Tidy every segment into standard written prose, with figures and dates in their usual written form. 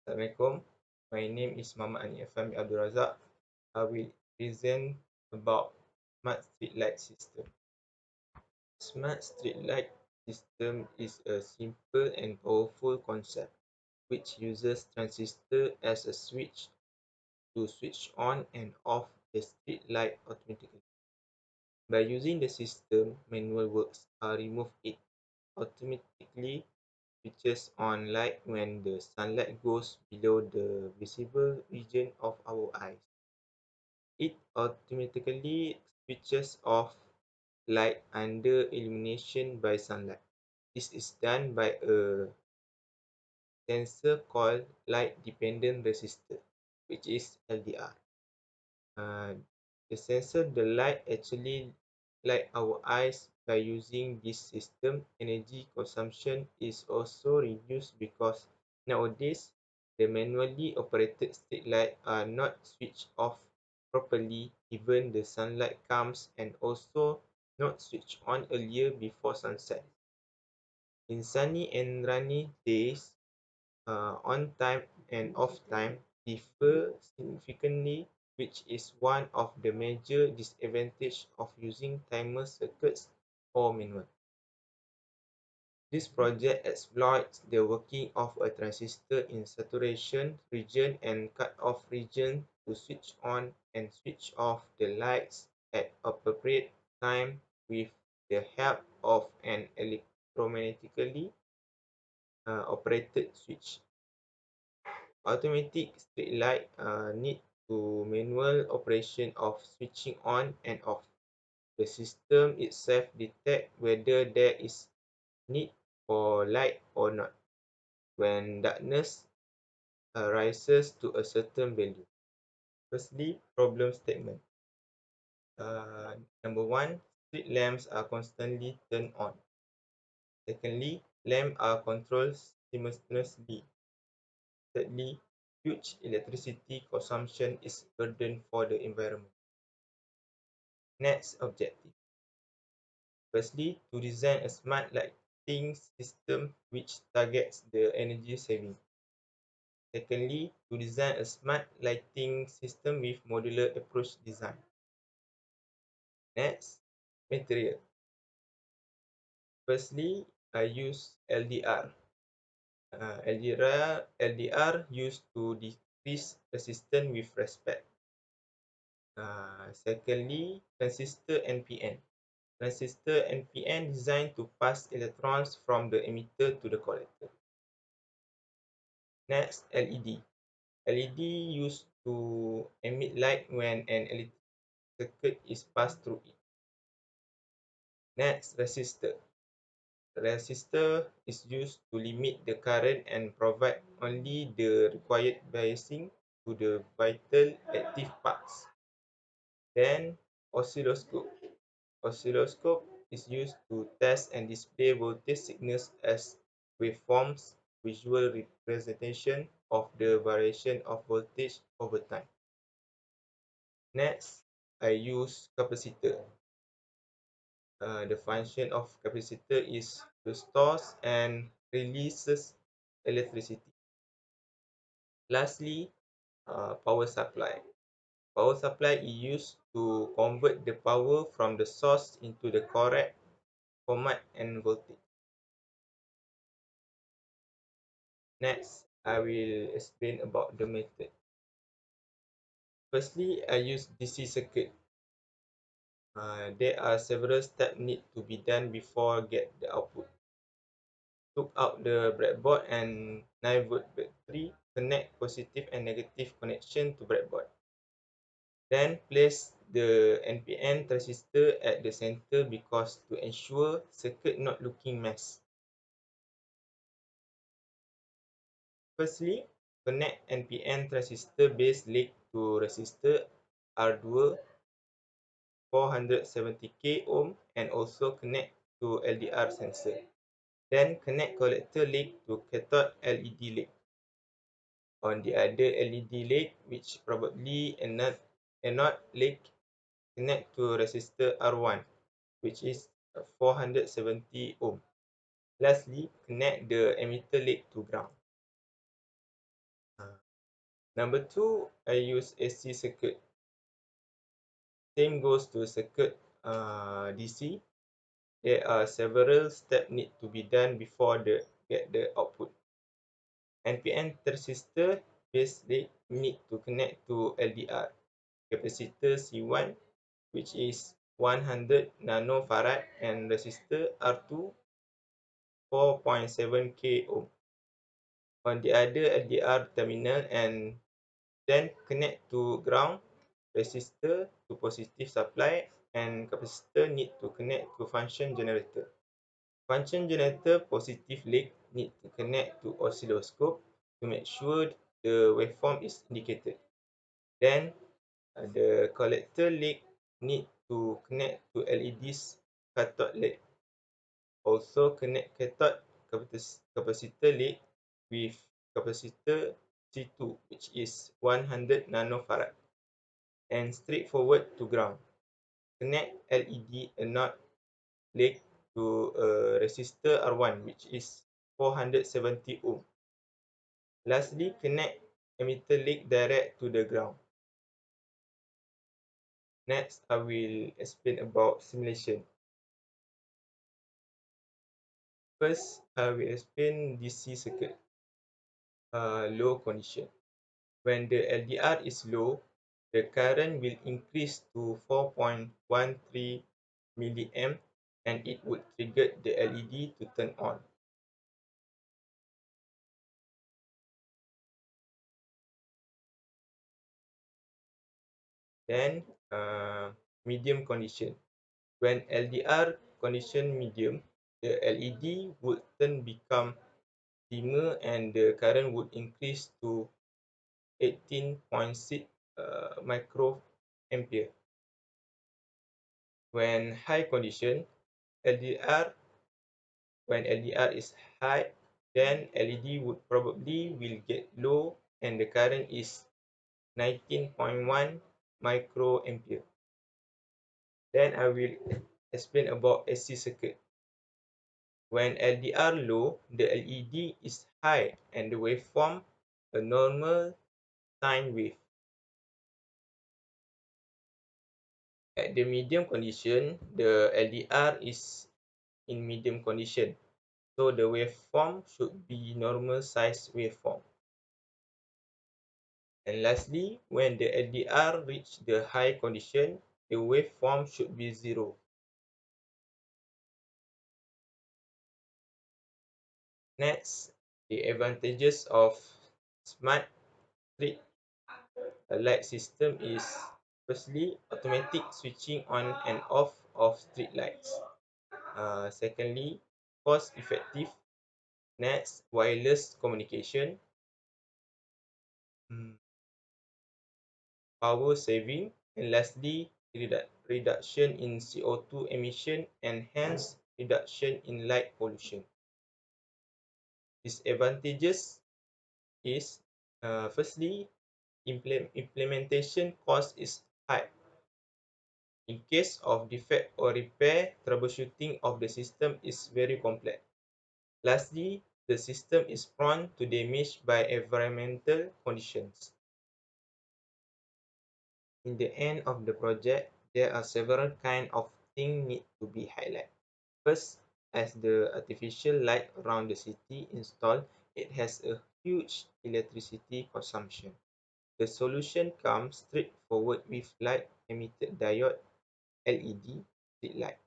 Assalamualaikum. My name is Muhammad Ani Afami Abdul Razak. I will present about smart street light system. Smart street light system is a simple and powerful concept which uses transistor as a switch to switch on and off the street light automatically. By using the system, manual works are removed. It automatically switches on light when the sunlight goes below the visible region of our eyes. It automatically switches off light under illumination by sunlight. This is done by a sensor called light dependent resistor, which is LDR. Uh, the sensor the light actually light our eyes. By using this system, energy consumption is also reduced because nowadays the manually operated street light are not switched off properly even the sunlight comes, and also not switched on earlier before sunset. In sunny and rainy days, on time and off time differ significantly, which is one of the major disadvantages of using timer circuits or manual. This project exploits the working of a transistor in saturation region and cut-off region to switch on and switch off the lights at appropriate time with the help of an electromagnetically operated switch. Automatic street light need to manual operation of switching on and off. The system itself detect whether there is need for light or not when darkness rises to a certain value. Firstly, problem statement. Number one, street lamps are constantly turned on. Secondly, lamps are controlled simultaneously. Thirdly, huge electricity consumption is a burden for the environment. Next objective. Firstly, to design a smart lighting system which targets the energy saving. Secondly, to design a smart lighting system with modular approach design. Next, material. Firstly, I use LDR. LDR used to decrease resistance with respect. Secondly, transistor NPN. Transistor NPN designed to pass electrons from the emitter to the collector. Next, LED. LED used to emit light when an electric circuit is passed through it. Next, resistor. Resistor is used to limit the current and provide only the required biasing to the vital active parts. Then, oscilloscope. Oscilloscope is used to test and display voltage signals as waveforms, visual representation of the variation of voltage over time. Next, I use capacitor. The function of capacitor is to store and releases electricity. Lastly, power supply. Power supply is used to convert the power from the source into the correct format and voltage. Next, I will explain about the method. Firstly, I use DC circuit. There are several steps need to be done before get the output. Took out the breadboard and 9-volt battery, connect positive and negative connection to breadboard. Then place the NPN transistor at the center because to ensure circuit not looking mess. Firstly, connect NPN transistor base leg to resistor R2 470k ohm and also connect to LDR sensor. Then connect collector leg to cathode LED leg. On the other LED leg, which probably anode leg, connect to resistor R1, which is 470 ohm. Lastly, connect the emitter leg to ground. Number two, I use AC circuit. Same goes to circuit DC. There are several steps need to be done before get the output. NPN transistor basically need to connect to LDR. Capacitor C1, which is 100 nanofarad, and resistor R2 4.7 k ohm on the other LDR terminal, and then connect to ground. Resistor to positive supply, and capacitor need to connect to function generator. Function generator positive leg need to connect to oscilloscope to make sure the waveform is indicated. Then the collector leg need to connect to LED's cathode leg. Also connect cathode capacitor leg with capacitor C2, which is 100 nanofarad, and straightforward to ground. Connect LED anode leg to a resistor R1, which is 470 ohm. Lastly, connect emitter leg direct to the ground. Next, I will explain about simulation. First, I will explain DC circuit low condition. When the LDR is low, the current will increase to 4.13 milliamp, and it would trigger the LED to turn on. Then, medium condition. When LDR condition medium, the LED would then become dimmer and the current would increase to 18.6 microampere. When high condition, LDR when LDR is high, then LED would probably will get low and the current is 19.1 microampere. Then I will explain about AC circuit. When LDR low, the LED is high and the waveform a normal sine wave. At the medium condition, the LDR is in medium condition, so the waveform should be normal size waveform. And lastly, when the LDR reach the high condition, the waveform should be zero. Next, the advantages of smart street light system is firstly automatic switching on and off of street lights. Secondly, cost effective. Next, wireless communication. Power saving, and lastly, reduction in CO2 emission and hence reduction in light pollution. Disadvantages is firstly, implementation cost is high. In case of defect or repair, troubleshooting of the system is very complex. Lastly, the system is prone to damage by environmental conditions. In the end of the project, there are several kinds of things need to be highlighted. First, as the artificial light around the city installed, it has a huge electricity consumption. The solution comes straightforward with light emitted diode LED street light.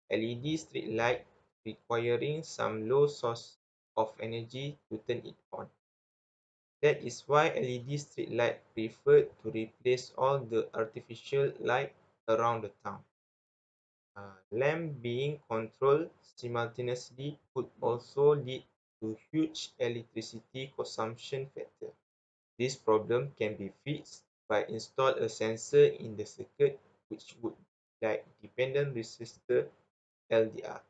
LED street light requiring some low source of energy to turn it on. That is why LED street light preferred to replace all the artificial light around the town. Lamp being controlled simultaneously could also lead to huge electricity consumption factor. This problem can be fixed by install a sensor in the circuit which would like dependent resistor LDR.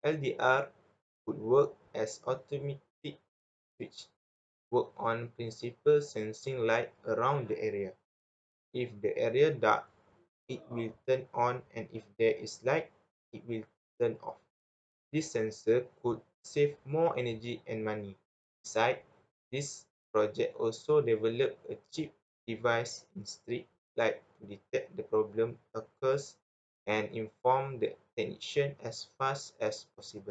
LDR would work as automatic switch, work on principle sensing light around the area. If the area dark, it will turn on, and if there is light, it will turn off. This sensor could save more energy and money. Besides, this project also developed a chip device in street light to detect the problem occurs and inform the technician as fast as possible.